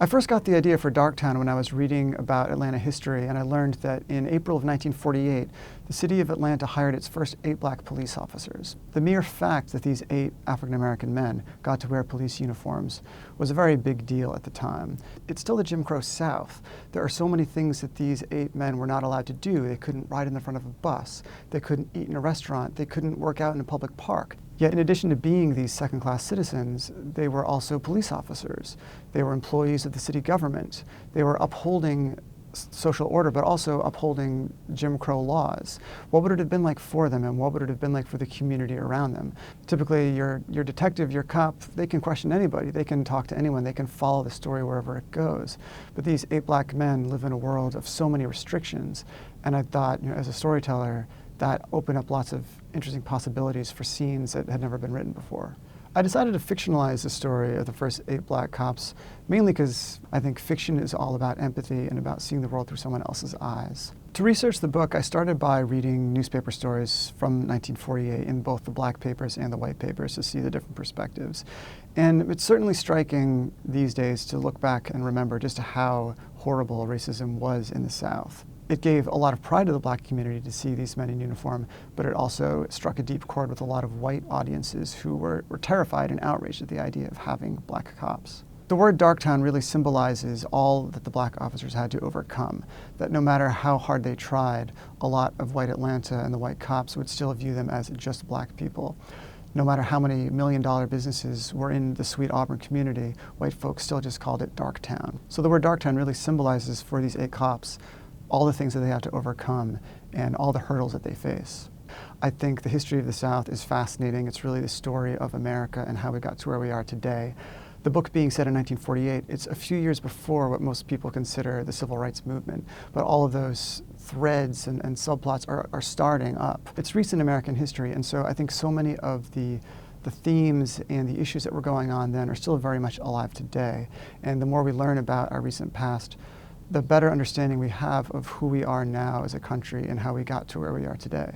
I first got the idea for Darktown when I was reading about Atlanta history, and I learned that in April of 1948, the city of Atlanta hired its first 8 black police officers. The mere fact that these 8 African-American men got to wear police uniforms was a very big deal at the time. It's still the Jim Crow South. There are so many things that these 8 men were not allowed to do. They couldn't ride in the front of a bus. They couldn't eat in a restaurant. They couldn't work out in a public park. Yet in addition to being these second-class citizens, they were also police officers. They were employees of the city government. They were upholding social order, but also upholding Jim Crow laws. What would it have been like for them, and what would it have been like for the community around them? Typically, your detective, your cop, they can question anybody. They can talk to anyone. They can follow the story wherever it goes. But these 8 black men live in a world of so many restrictions, and I thought, as a storyteller, that opened up lots of interesting possibilities for scenes that had never been written before. I decided to fictionalize the story of the first 8 black cops, mainly because I think fiction is all about empathy and about seeing the world through someone else's eyes. To research the book, I started by reading newspaper stories from 1948 in both the black papers and the white papers to see the different perspectives. And it's certainly striking these days to look back and remember just how horrible racism was in the South. It gave a lot of pride to the black community to see these men in uniform, but it also struck a deep chord with a lot of white audiences who were terrified and outraged at the idea of having black cops. The word Darktown really symbolizes all that the black officers had to overcome, that no matter how hard they tried, a lot of white Atlanta and the white cops would still view them as just black people. No matter how many million-dollar businesses were in the Sweet Auburn community, white folks still just called it Darktown. So the word Darktown really symbolizes for these 8 cops all the things that they have to overcome and all the hurdles that they face. I think the history of the South is fascinating. It's really the story of America and how we got to where we are today. The book being set in 1948, it's a few years before what most people consider the civil rights movement, but all of those threads and subplots are starting up. It's recent American history, and so I think so many of the themes and the issues that were going on then are still very much alive today. And the more we learn about our recent past, the better understanding we have of who we are now as a country and how we got to where we are today.